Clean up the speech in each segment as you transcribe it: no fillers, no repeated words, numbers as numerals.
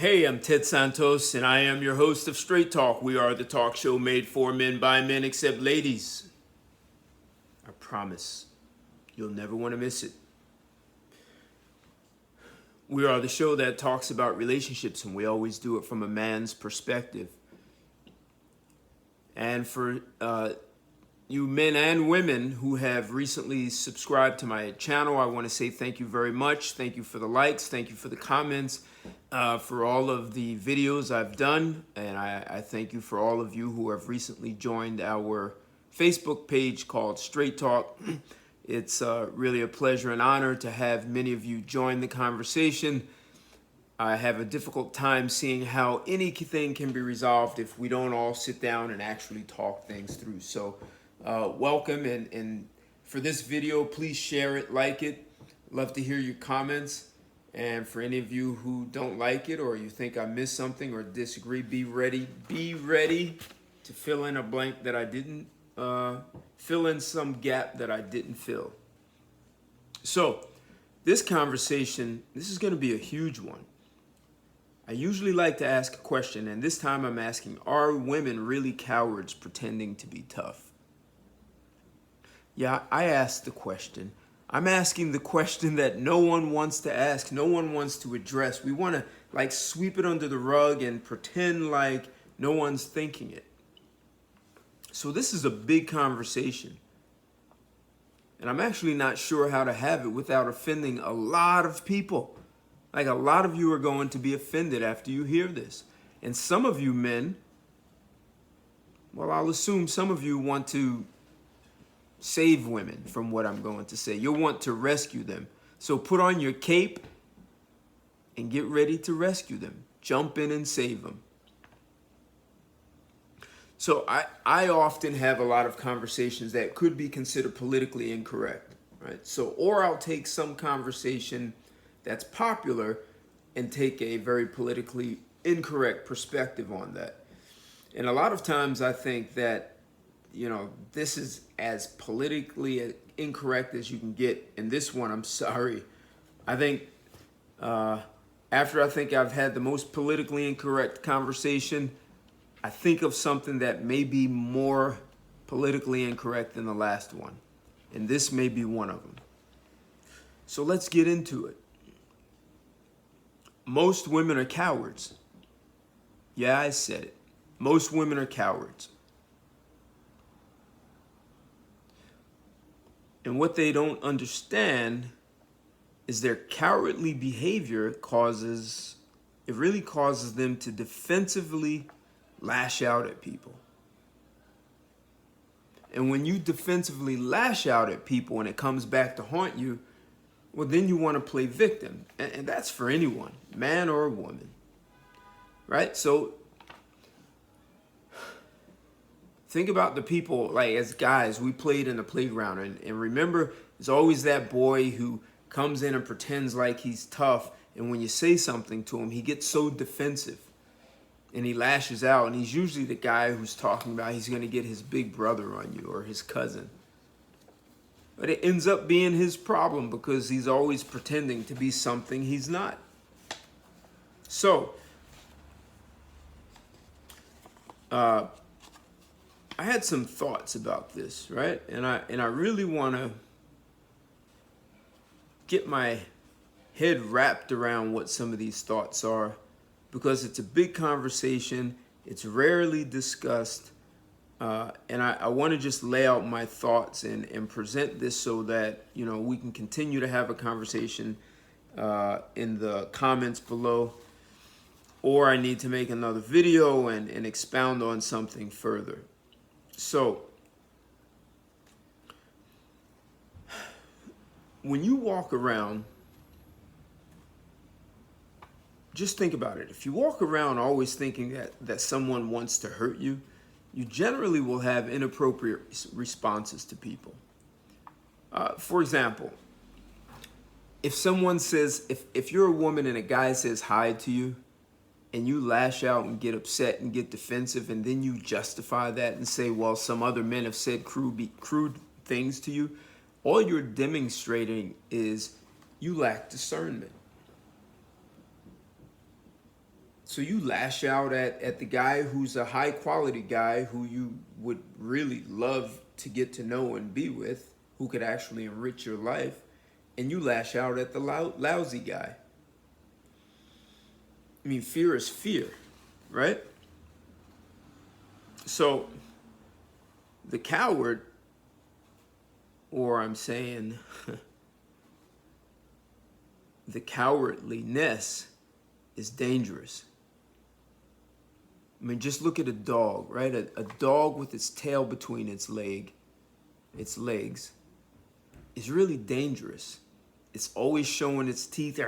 Hey, I'm Ted Santos, and I am your host of Straight Talk. We are the talk show made for men by men, except ladies. I promise you'll never want to miss it. We are the show that talks about relationships, and we always do it from a man's perspective. And for you men and women who have recently subscribed to my channel, I want to say thank you very much. Thank you for the likes. Thank you for the comments. For all of the videos I've done, and I thank you for all of you who have recently joined our Facebook page called Straight Talk. It's really a pleasure and honor to have many of you join the conversation. I have a difficult time seeing how anything can be resolved if we don't all sit down and actually talk things through. So welcome, and for this video, please share it, like it. Love to hear your comments. And for any of you who don't like it, or you think I missed something or disagree, be ready to fill in a blank that I didn't, fill in some gap that I didn't fill. So this conversation, this is going to be a huge one. I usually like to ask a question, and this time I'm asking, are women really cowards pretending to be tough? Yeah, I asked the question. I'm asking the question that no one wants to ask, no one wants to address. We want to like sweep it under the rug and pretend like no one's thinking it. So this is a big conversation. And I'm actually not sure how to have it without offending a lot of people. Like a lot of you are going to be offended after you hear this. And some of you men, well, I'll assume some of you want to save women from what I'm going to say. You'll want to rescue them. So put on your cape and get ready to rescue them. Jump in and save them. So I often have a lot of conversations that could be considered politically incorrect, right? So, or I'll take some conversation that's popular and take a very politically incorrect perspective on that. And a lot of times I think that, this is as politically incorrect as you can get. And this one, I'm sorry. I think after I think I've had the most politically incorrect conversation, I think of something that may be more politically incorrect than the last one. And this may be one of them. So let's get into it. Most women are cowards. Yeah, I said it. Most women are cowards. And what they don't understand is their cowardly behavior really causes them to defensively lash out at people. And when you defensively lash out at people and it comes back to haunt you, well, then you want to play victim. And that's for anyone, man or woman, right? So think about the people, like as guys, we played in the playground. And remember, there's always that boy who comes in and pretends like he's tough. And when you say something to him, he gets so defensive and he lashes out. And he's usually the guy who's talking about he's going to get his big brother on you or his cousin. But it ends up being his problem because he's always pretending to be something he's not. So, I had some thoughts about this, right? And I really want to get my head wrapped around what some of these thoughts are, because it's a big conversation. It's rarely discussed. And I want to just lay out my thoughts and present this so that, we can continue to have a conversation in the comments below. Or I need to make another video and expound on something further. So, when you walk around, just think about it. If you walk around always thinking that someone wants to hurt you, you generally will have inappropriate responses to people. For example, if someone says, if you're a woman and a guy says hi to you, and you lash out and get upset and get defensive, and then you justify that and say, well, some other men have said crude things to you, all you're demonstrating is you lack discernment. So you lash out at the guy who's a high quality guy who you would really love to get to know and be with, who could actually enrich your life, and you lash out at the lousy guy. I mean, fear is fear, right? So the coward, or I'm saying the cowardliness, is dangerous. I mean, just look at a dog, right? A dog with its tail between its legs, is really dangerous. It's always showing its teeth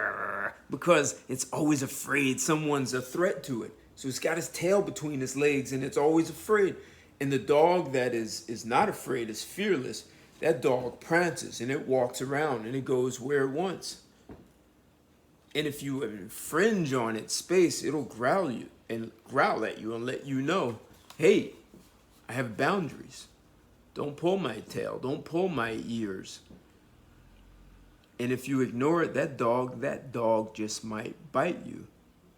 because it's always afraid someone's a threat to it. So it's got its tail between its legs and it's always afraid. And the dog that is not afraid, is fearless, that dog prances and it walks around and it goes where it wants. And if you infringe on its space, it'll growl at you and let you know, hey, I have boundaries. Don't pull my tail. Don't pull my ears. And if you ignore it, that dog just might bite you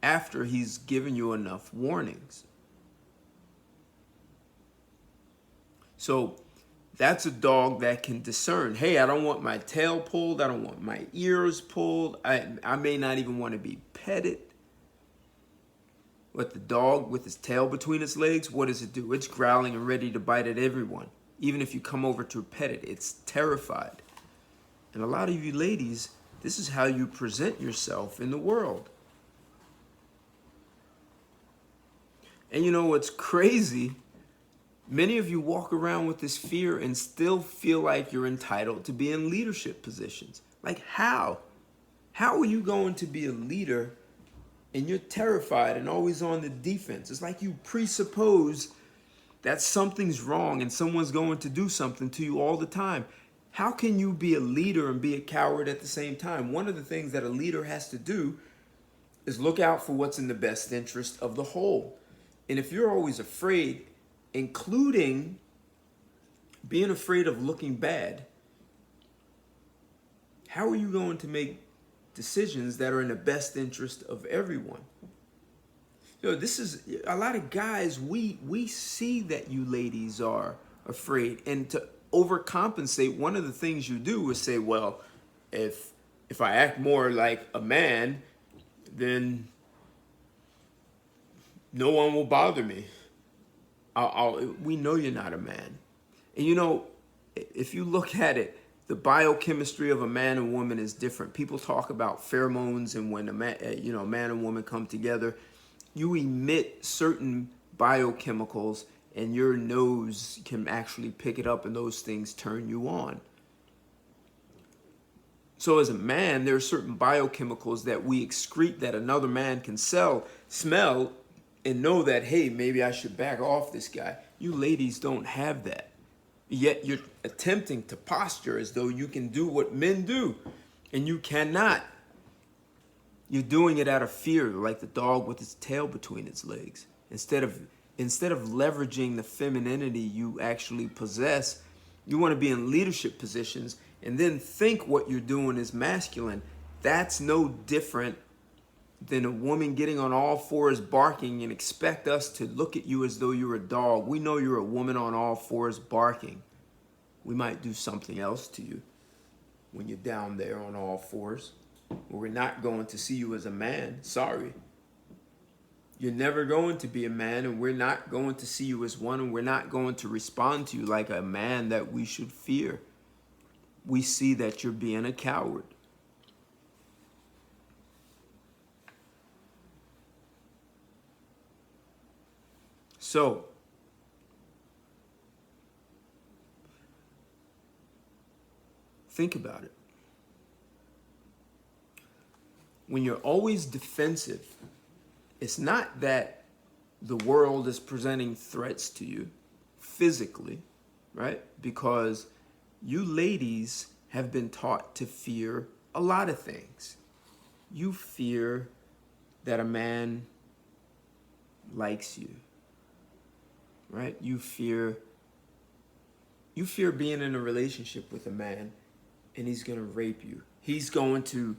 after he's given you enough warnings. So that's a dog that can discern, hey, I don't want my tail pulled. I don't want my ears pulled. I may not even want to be petted. But the dog with his tail between its legs, what does it do? It's growling and ready to bite at everyone. Even if you come over to pet it, it's terrified. And a lot of you ladies, this is how you present yourself in the world. And you know what's crazy? Many of you walk around with this fear and still feel like you're entitled to be in leadership positions. Like how? How are you going to be a leader and you're terrified and always on the defense? It's like you presuppose that something's wrong and someone's going to do something to you all the time. How can you be a leader and be a coward at the same time? One of the things that a leader has to do is look out for what's in the best interest of the whole. And if you're always afraid, including being afraid of looking bad, how are you going to make decisions that are in the best interest of everyone? You know, this is a lot of guys, we see that you ladies are afraid, and to overcompensate, one of the things you do is say, well, if I act more like a man, then no one will bother me. We know you're not a man. And you know, if you look at it, the biochemistry of a man and woman is different. People talk about pheromones, and when a man and woman come together, you emit certain biochemicals and your nose can actually pick it up and those things turn you on. So as a man, there are certain biochemicals that we excrete that another man can smell and know that, hey, maybe I should back off this guy. You ladies don't have that. Yet you're attempting to posture as though you can do what men do, and you cannot. You're doing it out of fear, like the dog with its tail between its legs. Instead of leveraging the femininity you actually possess, you want to be in leadership positions and then think what you're doing is masculine. That's no different than a woman getting on all fours barking and expect us to look at you as though you're a dog. We know you're a woman on all fours barking. We might do something else to you when you're down there on all fours. We're not going to see you as a man. Sorry. You're never going to be a man, and we're not going to see you as one, and we're not going to respond to you like a man that we should fear. We see that you're being a coward. So, think about it. When you're always defensive, it's not that the world is presenting threats to you physically, right? Because you ladies have been taught to fear a lot of things. You fear that a man likes you, right? You fear being in a relationship with a man and he's going to rape you. He's going to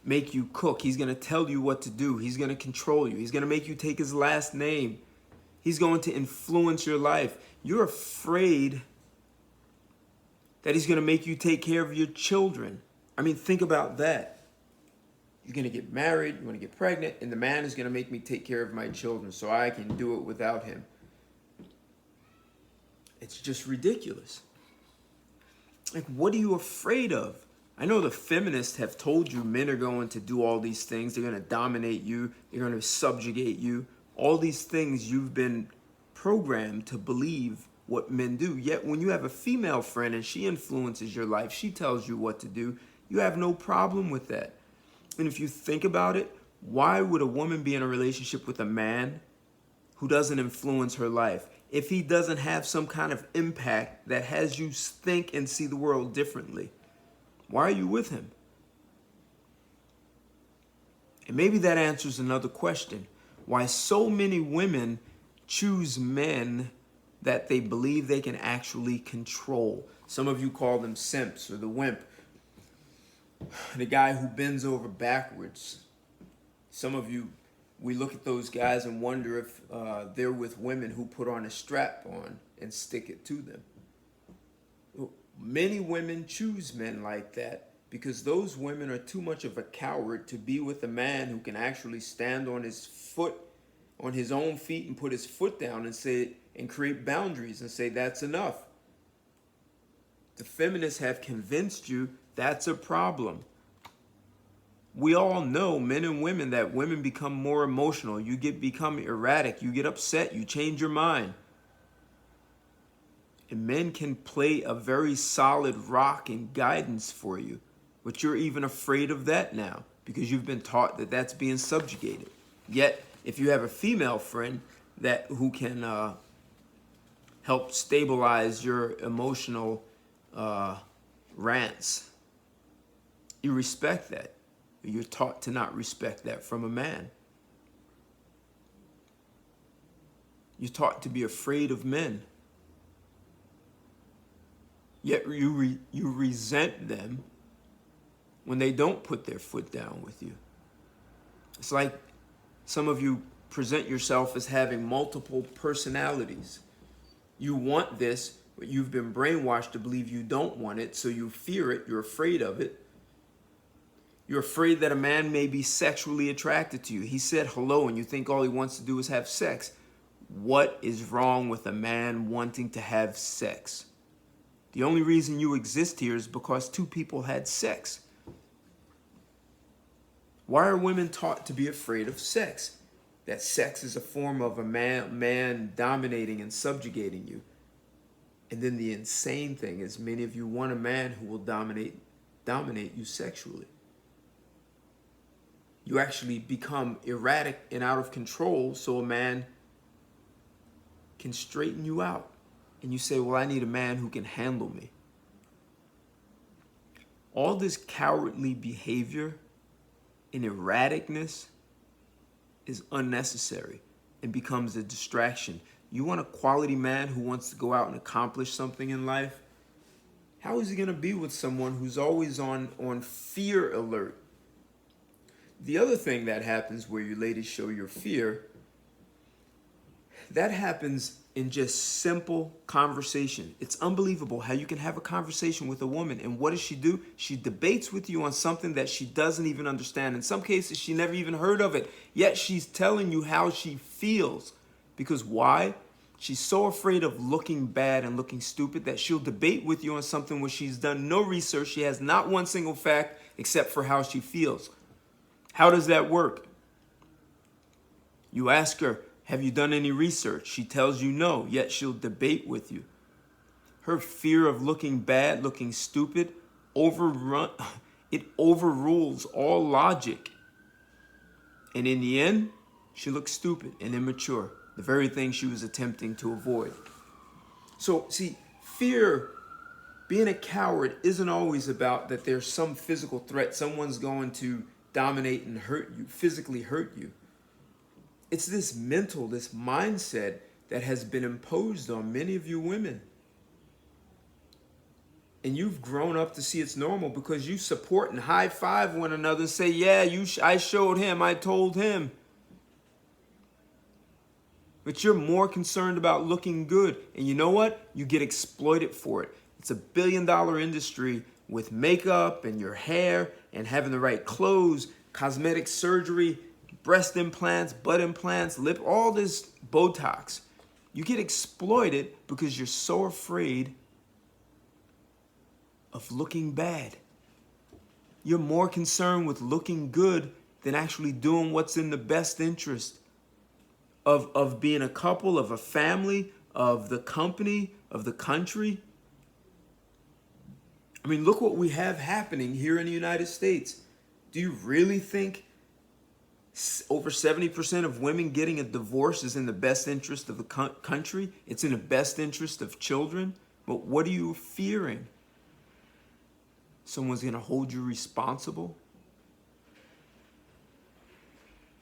make you cook. He's going to tell you what to do. He's going to control you. He's going to make you take his last name. He's going to influence your life. You're afraid that he's going to make you take care of your children. I mean, think about that. You're going to get married, you want to get pregnant, and the man is going to make me take care of my children so I can do it without him. It's just ridiculous. Like, what are you afraid of? I know the feminists have told you men are going to do all these things. They're going to dominate you. They're going to subjugate you. All these things you've been programmed to believe what men do. Yet when you have a female friend and she influences your life, she tells you what to do, you have no problem with that. And if you think about it, why would a woman be in a relationship with a man who doesn't influence her life? If he doesn't have some kind of impact that has you think and see the world differently, why are you with him? And maybe that answers another question. Why so many women choose men that they believe they can actually control. Some of you call them simps or the wimp. The guy who bends over backwards. Some of you, we look at those guys and wonder if they're with women who put on a strap on and stick it to them. Many women choose men like that because those women are too much of a coward to be with a man who can actually stand on his foot, on his own feet, and put his foot down and say, and create boundaries and say that's enough. The feminists have convinced you that's a problem. We all know, men and women, that women become more emotional. You become erratic. You get upset. You change your mind. And men can play a very solid rock and guidance for you. But you're even afraid of that now because you've been taught that that's being subjugated. Yet, if you have a female friend who can help stabilize your emotional rants, you respect that. You're taught to not respect that from a man. You're taught to be afraid of men. Yet you resent them when they don't put their foot down with you. It's like some of you present yourself as having multiple personalities. You want this, but you've been brainwashed to believe you don't want it, so you fear it, you're afraid of it. You're afraid that a man may be sexually attracted to you. He said hello, and you think all he wants to do is have sex. What is wrong with a man wanting to have sex? The only reason you exist here is because two people had sex. Why are women taught to be afraid of sex? That sex is a form of a man dominating and subjugating you. And then the insane thing is many of you want a man who will dominate you sexually. You actually become erratic and out of control so a man can straighten you out. And you say, well, I need a man who can handle me. All this cowardly behavior and erraticness is unnecessary and becomes a distraction. You want a quality man who wants to go out and accomplish something in life? How is he going to be with someone who's always on fear alert? The other thing that happens where you ladies show your fear, that happens in just simple conversation. It's unbelievable how you can have a conversation with a woman, and what does she do? She debates with you on something that she doesn't even understand. In some cases, she never even heard of it, yet she's telling you how she feels. Because why? She's so afraid of looking bad and looking stupid that she'll debate with you on something where she's done no research. She has not one single fact except for how she feels. How does that work? You ask her, have you done any research? She tells you no, yet she'll debate with you. Her fear of looking bad, looking stupid, it overrules all logic. And in the end, she looks stupid and immature, the very thing she was attempting to avoid. So, see, fear, being a coward, isn't always about that there's some physical threat. Someone's going to dominate and hurt you, physically hurt you. It's this mindset that has been imposed on many of you women. And you've grown up to see it's normal because you support and high five one another and say, yeah, I showed him, I told him. But you're more concerned about looking good. And you know what? You get exploited for it. It's $1 billion industry with makeup and your hair and having the right clothes, cosmetic surgery, breast implants, butt implants, lip, all this Botox. You get exploited because you're so afraid of looking bad. You're more concerned with looking good than actually doing what's in the best interest of being a couple, of a family, of the company, of the country. I mean, look what we have happening here in the United States. Do you really think over 70% of women getting a divorce is in the best interest of the country? It's in the best interest of children? But what are you fearing? Someone's going to hold you responsible?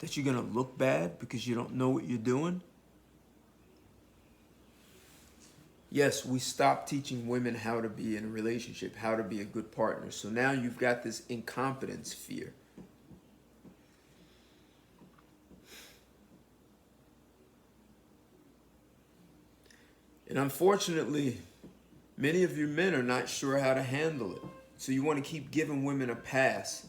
That you're going to look bad because you don't know what you're doing? Yes, we stopped teaching women how to be in a relationship, how to be a good partner. So now you've got this incompetence fear. And unfortunately, many of you men are not sure how to handle it. So you want to keep giving women a pass.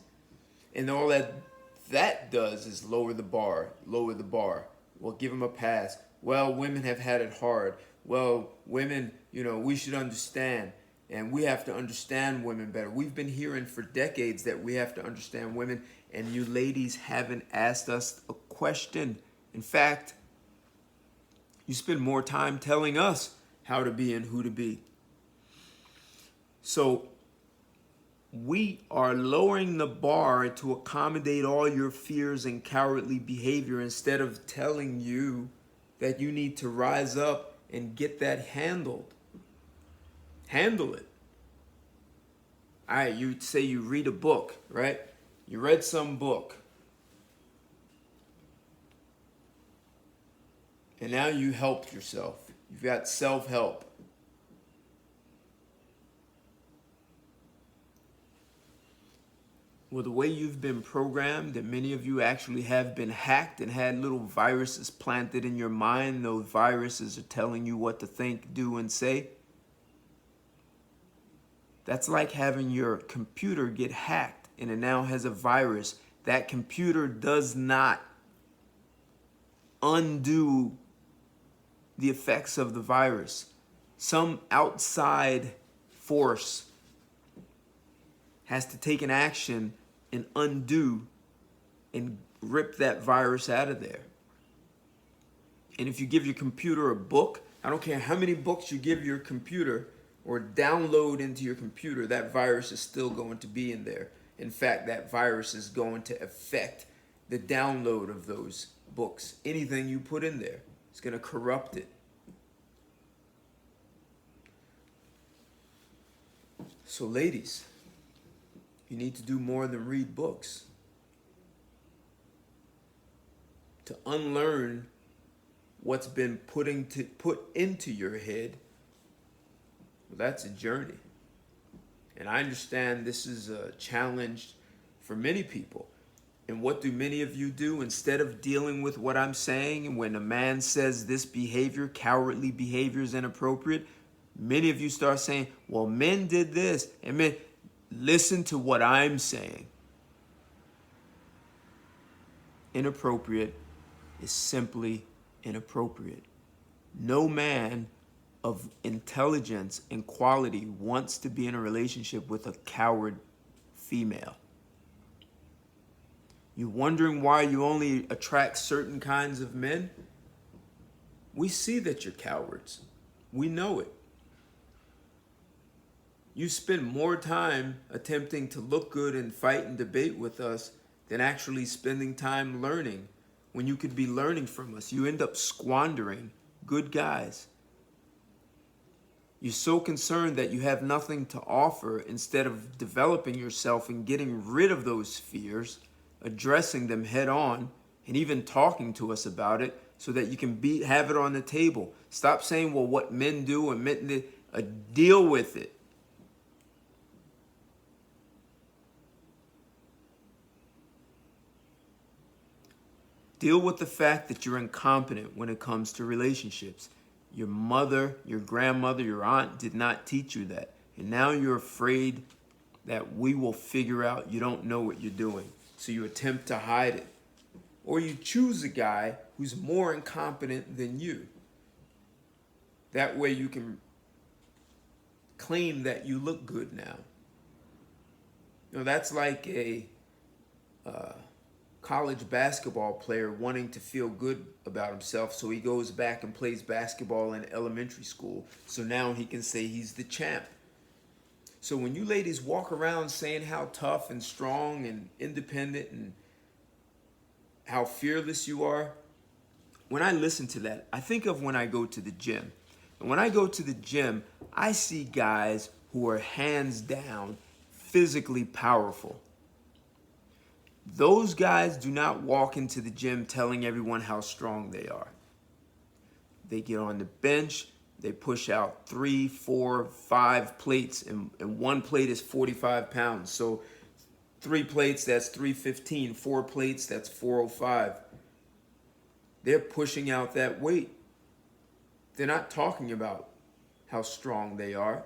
And all that does is lower the bar. Well, give them a pass. Well, women have had it hard. Well, women, we should understand. And we have to understand women better. We've been hearing for decades that we have to understand women. And you ladies haven't asked us a question. In fact, you spend more time telling us how to be and who to be. So we are lowering the bar to accommodate all your fears and cowardly behavior instead of telling you that you need to rise up and get that handled. Handle it. All right, you say you read a book, right? You read some book. And now you helped yourself. You've got self-help. Well, the way you've been programmed, and many of you actually have been hacked and had little viruses planted in your mind. Those viruses are telling you what to think, do, and say. That's like having your computer get hacked and it now has a virus. That computer does not undo the effects of the virus. Some outside force has to take an action and undo and rip that virus out of there. And if you give your computer a book, I don't care how many books you give your computer or download into your computer, that virus is still going to be in there. In fact, that virus is going to affect the download of those books. Anything you put in there, it's going to corrupt it. So ladies, you need to do more than read books. To unlearn what's been put into your head, well, that's a journey. And I understand this is a challenge for many people. And what do many of you do? Instead of dealing with what I'm saying, and when a man says this behavior, cowardly behavior is inappropriate, many of you start saying, well, men did this. And men, listen to what I'm saying. Inappropriate is simply inappropriate. No man of intelligence and quality wants to be in a relationship with a coward female. You wondering why you only attract certain kinds of men? We see that you're cowards. We know it. You spend more time attempting to look good and fight and debate with us than actually spending time learning when you could be learning from us. You end up squandering good guys. You're so concerned that you have nothing to offer instead of developing yourself and getting rid of those fears, addressing them head on, and even talking to us about it so that you can have it on the table. Stop saying, well, what men do and men deal with it. Deal with the fact that you're incompetent when it comes to relationships. Your mother, your grandmother, your aunt did not teach you that. And now you're afraid that we will figure out you don't know what you're doing. So you attempt to hide it. Or you choose a guy who's more incompetent than you. That way you can claim that you look good now. You know, that's like a college basketball player wanting to feel good about himself, so he goes back and plays basketball in elementary school. So now he can say he's the champ. So when you ladies walk around saying how tough and strong and independent and how fearless you are, when I listen to that, I think of when I go to the gym. And when I go to the gym, I see guys who are hands down physically powerful. Those guys do not walk into the gym telling everyone how strong they are. They get on the bench, they push out 3, 4, 5 plates, and one plate is 45 pounds. So 3 plates, that's 315. 4 plates, that's 405. They're pushing out that weight. They're not talking about how strong they are.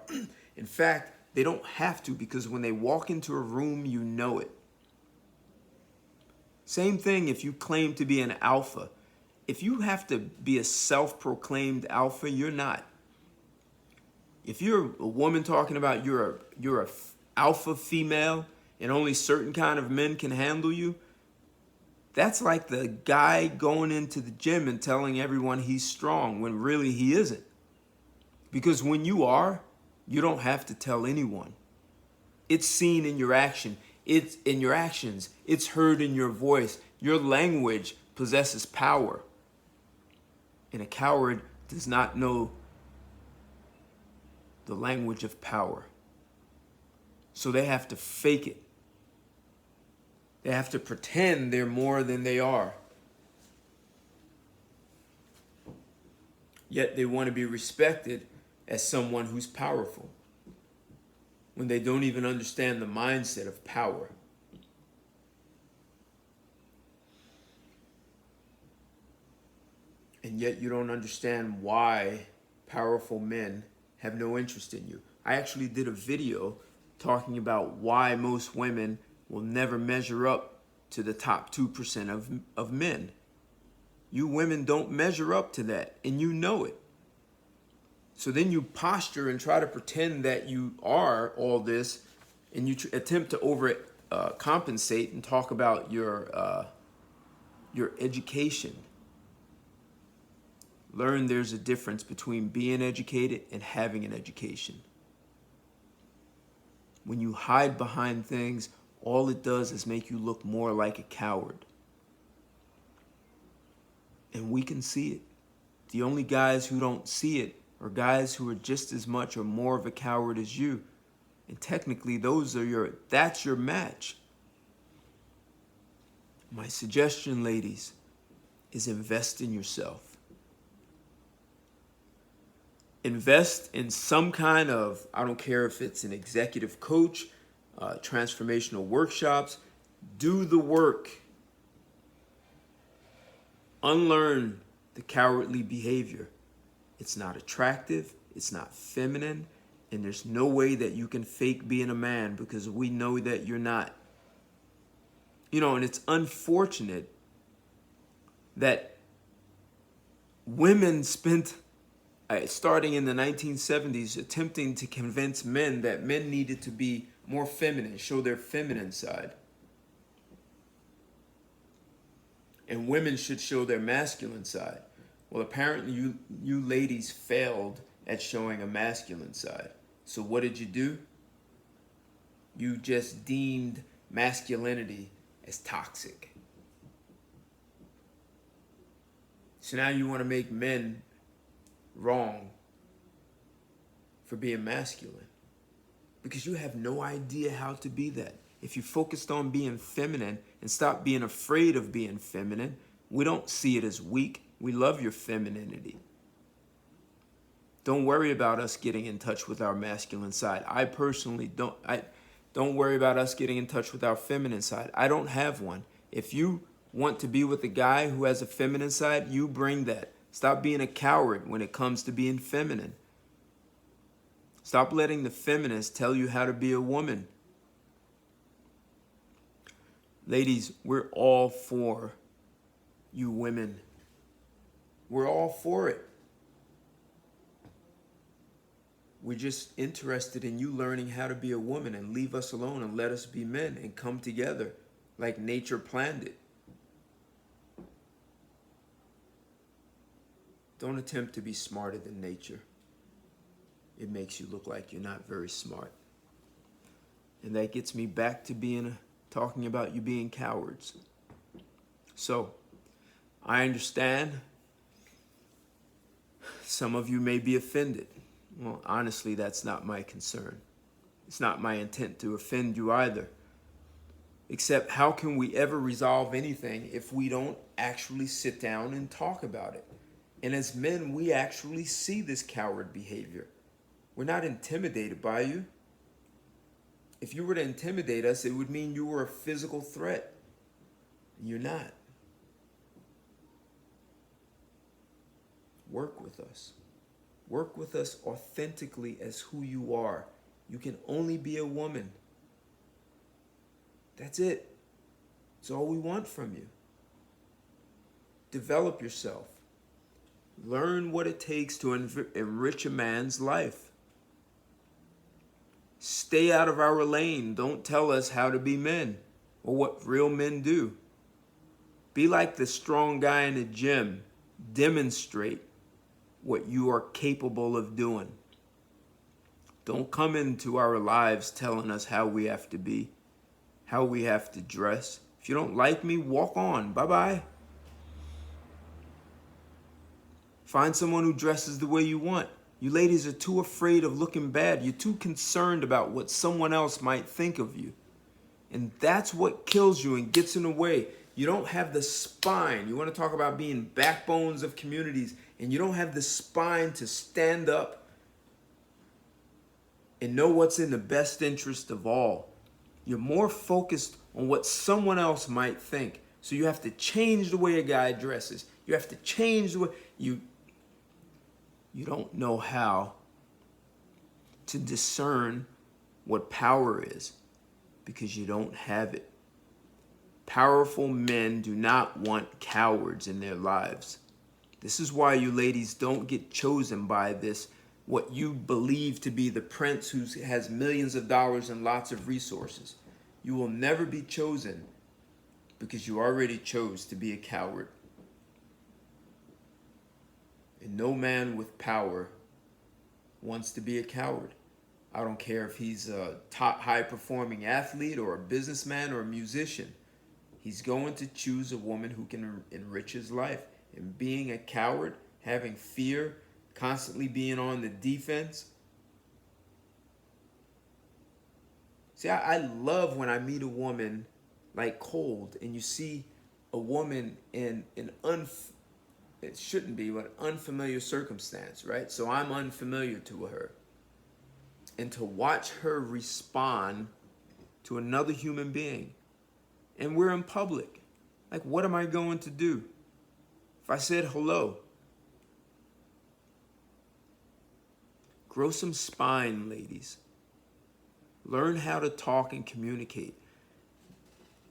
In fact, they don't have to, because when they walk into a room, you know it. Same thing if you claim to be an alpha. If you have to be a self-proclaimed alpha, you're not. If you're a woman talking about you're a alpha female and only certain kind of men can handle you, that's like the guy going into the gym and telling everyone he's strong when really he isn't. Because when you are, you don't have to tell anyone. It's seen in your action. It's in your actions. It's heard in your voice. Your language possesses power. And a coward does not know the language of power. So they have to fake it. They have to pretend they're more than they are. Yet they want to be respected as someone who's powerful, when they don't even understand the mindset of power. And yet you don't understand why powerful men have no interest in you. I actually did a video talking about why most women will never measure up to the top 2% of men. You women don't measure up to that, and you know it. So then you posture and try to pretend that you are all this, and you attempt to compensate and talk about your education. Learn there's a difference between being educated and having an education. When you hide behind things, all it does is make you look more like a coward. And we can see it. The only guys who don't see it are guys who are just as much or more of a coward as you. And technically, that's your match. My suggestion, ladies, is invest in yourself. Invest in some kind of, I don't care if it's an executive coach, transformational workshops. Do the work. Unlearn the cowardly behavior. It's not attractive, it's not feminine, and there's no way that you can fake being a man, because we know that you're not. You know, and it's unfortunate that women spent, starting in the 1970s, attempting to convince men that men needed to be more feminine, show their feminine side. And women should show their masculine side. Well, apparently you ladies failed at showing a masculine side. So what did you do? You just deemed masculinity as toxic. So now you want to make men wrong for being masculine, because you have no idea how to be that. If you focused on being feminine and stop being afraid of being feminine, we don't see it as weak. We love your femininity. Don't worry about us getting in touch with our masculine side. I personally don't worry about us getting in touch with our feminine side. I don't have one. If you want to be with a guy who has a feminine side, you bring that. Stop being a coward when it comes to being feminine. Stop letting the feminists tell you how to be a woman. Ladies, we're all for you women. We're all for it. We're just interested in you learning how to be a woman and leave us alone and let us be men and come together like nature planned it. Don't attempt to be smarter than nature. It makes you look like you're not very smart. And that gets me back to talking about you being cowards. So, I understand some of you may be offended. Well, honestly, that's not my concern. It's not my intent to offend you either. Except, how can we ever resolve anything if we don't actually sit down and talk about it? And as men, we actually see this coward behavior. We're not intimidated by you. If you were to intimidate us, it would mean you were a physical threat. You're not. Work with us. Work with us authentically as who you are. You can only be a woman. That's it. It's all we want from you. Develop yourself. Learn what it takes to enrich a man's life. Stay out of our lane. Don't tell us how to be men or what real men do. Be like the strong guy in the gym. Demonstrate what you are capable of doing. Don't come into our lives telling us how we have to be, how we have to dress. If you don't like me, walk on. Bye-bye. Find someone who dresses the way you want. You ladies are too afraid of looking bad. You're too concerned about what someone else might think of you. And that's what kills you and gets in the way. You don't have the spine. You want to talk about being backbones of communities, and you don't have the spine to stand up and know what's in the best interest of all. You're more focused on what someone else might think. So you have to change the way a guy dresses. You have to change the way you don't know how to discern what power is because you don't have it. Powerful men do not want cowards in their lives. This is why you ladies don't get chosen by this, what you believe to be the prince who has millions of dollars and lots of resources. You will never be chosen because you already chose to be a coward. And no man with power wants to be a coward. I don't care if he's a top high-performing athlete or a businessman or a musician. He's going to choose a woman who can enrich his life. And being a coward, having fear, constantly being on the defense. See, I love when I meet a woman like cold and you see a woman in an it shouldn't be, but unfamiliar circumstance, right? So I'm unfamiliar to her. And to watch her respond to another human being, and we're in public, like, what am I going to do? If I said hello, grow some spine, ladies. Learn how to talk and communicate.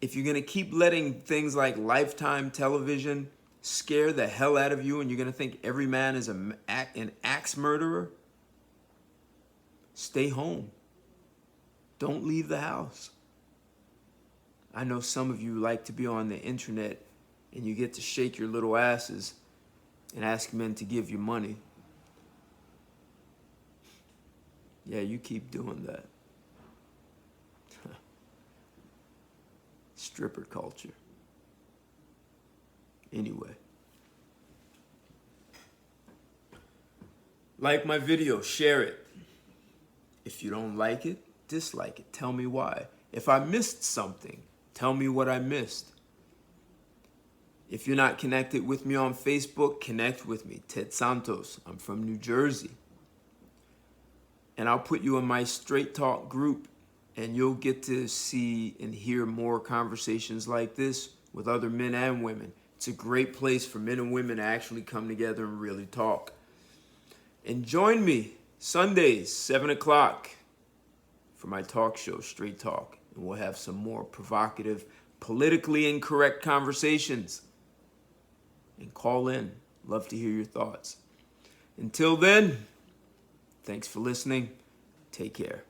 If you're going to keep letting things like Lifetime television scare the hell out of you and you're going to think every man is an axe murderer, stay home. Don't leave the house. I know some of you like to be on the internet and you get to shake your little asses and ask men to give you money. Yeah, you keep doing that. Stripper culture. Anyway. Like my video, share it. If you don't like it, dislike it. Tell me why. If I missed something, tell me what I missed. If you're not connected with me on Facebook, connect with me. Ted Santos. I'm from New Jersey. And I'll put you in my Straight Talk group, and you'll get to see and hear more conversations like this with other men and women. It's a great place for men and women to actually come together and really talk. And join me Sundays, 7 o'clock, for my talk show, Straight Talk. And we'll have some more provocative, politically incorrect conversations. And call in. Love to hear your thoughts. Until then, thanks for listening. Take care.